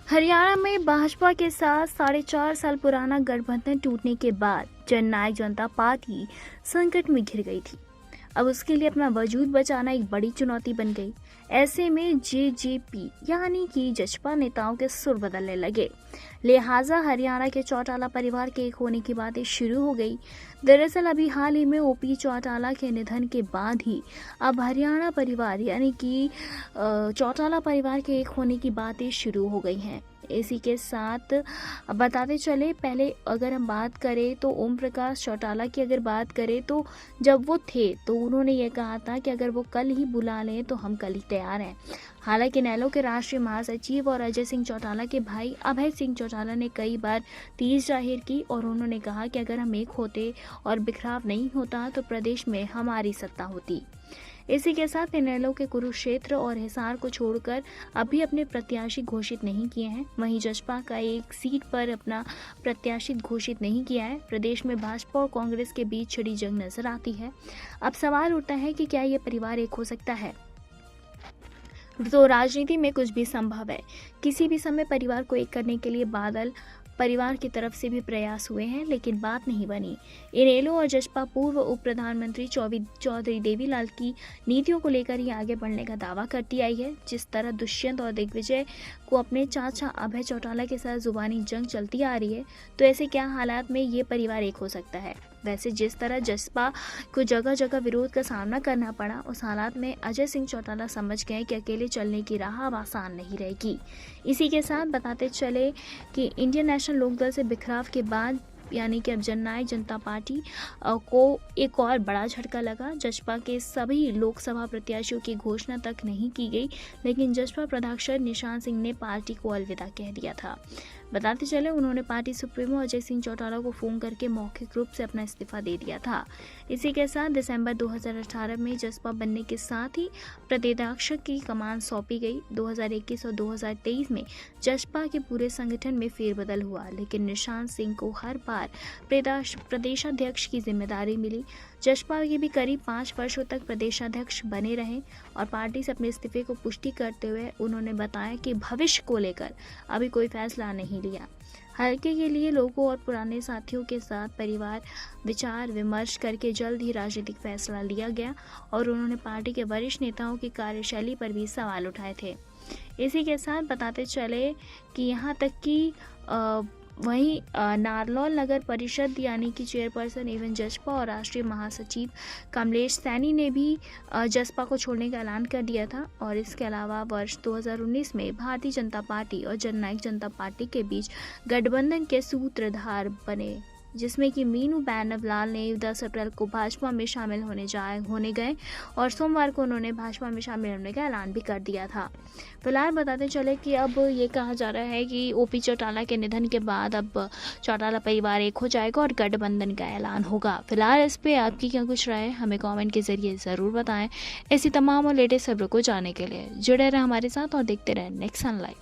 हरियाणा में भाजपा के साथ 4.5 साल पुराना गठबंधन टूटने के बाद जननायक जनता पार्टी संकट में घिर गई थी। अब उसके लिए अपना वजूद बचाना एक बड़ी चुनौती बन गई। ऐसे में जेजेपी यानी कि जसपा नेताओं के सुर बदलने लगे। लिहाजा हरियाणा के चौटाला परिवार के एक होने की बातें शुरू हो गई। दरअसल अभी हाल ही में ओपी चौटाला के निधन के बाद ही अब हरियाणा परिवार यानी कि चौटाला परिवार के एक होने की बातें शुरू हो गई हैं। इसी के साथ बताते चले, पहले अगर हम बात करें तो ओम प्रकाश चौटाला की अगर बात करें तो जब वो थे तो उन्होंने ये कहा था कि अगर वो कल ही बुला लें तो हम कल ही तैयार हैं। हालांकि इनेलो के राष्ट्रीय महासचिव और अजय सिंह चौटाला के भाई अभय सिंह चौटाला ने कई बार तीज जाहिर की और उन्होंने कहा कि अगर हम एक होते और बिखराव नहीं होता तो प्रदेश में हमारी सत्ता होती। इसी के साथ इनेलो के कुरुक्षेत्र और हिसार को छोड़कर अभी अपने प्रत्याशी घोषित नहीं किए हैं। वहीं जसपा का एक सीट पर अपना प्रत्याशी घोषित नहीं किया है। प्रदेश में भाजपा और कांग्रेस के बीच छिड़ी जंग नजर आती है। अब सवाल उठता है कि क्या ये परिवार एक हो सकता है? तो राजनीति में कुछ भी संभव है। किसी भी समय परिवार को एक करने के लिए बादल परिवार की तरफ से भी प्रयास हुए हैं, लेकिन बात नहीं बनी। इनेलो और जसपा पूर्व उप प्रधानमंत्री चौधरी देवीलाल की नीतियों को लेकर ही आगे बढ़ने का दावा करती आई है। जिस तरह दुष्यंत और दिग्विजय को अपने चाचा अभय चौटाला के साथ जुबानी जंग चलती आ रही है, तो ऐसे क्या हालात में ये परिवार एक हो सकता है? वैसे जिस तरह जसपा को जगह जगह विरोध का सामना करना पड़ा, उस हालात में अजय सिंह चौटाला समझ गए कि अकेले चलने की राह अब आसान नहीं रहेगी। इसी के साथ बताते चले कि इंडियन नेशनल लोकदल से बिखराव के बाद यानी कि अब जननायक जनता पार्टी को एक और बड़ा झटका लगा। जसपा के सभी लोकसभा प्रत्याशियों की घोषणा तक नहीं की गई, लेकिन जसपा प्रधान निशान सिंह ने पार्टी को अलविदा कह दिया था। बताते चले, उन्होंने पार्टी सुप्रीमो अजय सिंह चौटाला को फोन करके मौखिक रूप से अपना इस्तीफा दे दिया था। इसी के साथ दिसंबर 2018 में जसपा बनने के साथ ही प्रदेशाध्यक्ष की कमान सौंपी गई। 2021 और 2023 में जसपा के पूरे संगठन में फेरबदल हुआ, लेकिन निशान सिंह को हर बार प्रदेशाध्यक्ष की जिम्मेदारी मिली। जसपा के भी करीब 5 वर्षों तक प्रदेशाध्यक्ष बने रहे और पार्टी से अपने इस्तीफे को पुष्टि करते हुए उन्होंने बताया कि भविष्य को लेकर अभी कोई फैसला नहीं लिया। हल्के के लिए लोगों और पुराने साथियों के साथ परिवार विचार विमर्श करके जल्द ही राजनीतिक फैसला लिया गया और उन्होंने पार्टी के वरिष्ठ नेताओं की कार्यशैली पर भी सवाल उठाए थे। इसी के साथ बताते चले कि यहाँ तक कि वहीं नारनौल नगर परिषद यानी कि चेयरपर्सन एवं जसपा और राष्ट्रीय महासचिव कमलेश सैनी ने भी जसपा को छोड़ने का ऐलान कर दिया था। और इसके अलावा वर्ष 2019 में भारतीय जनता पार्टी और जननायक जनता पार्टी के बीच गठबंधन के सूत्रधार बने, जिसमें कि मीनू बैनवलाल ने 10 अप्रैल को भाजपा में शामिल होने गए और सोमवार को उन्होंने भाजपा में शामिल होने का ऐलान भी कर दिया था। फिलहाल बताते चले कि अब ये कहा जा रहा है कि ओपी चौटाला के निधन के बाद अब चौटाला परिवार एक हो जाएगा और गठबंधन का ऐलान होगा। फिलहाल इस पे आपकी क्या कुछ राय है, हमें कमेंट के जरिए ज़रूर बताएं। ऐसी तमाम और लेटेस्ट खबरों को जानने के लिए जुड़े रहें हमारे साथ और देखते रहें नेक्स्ट सन लाइव।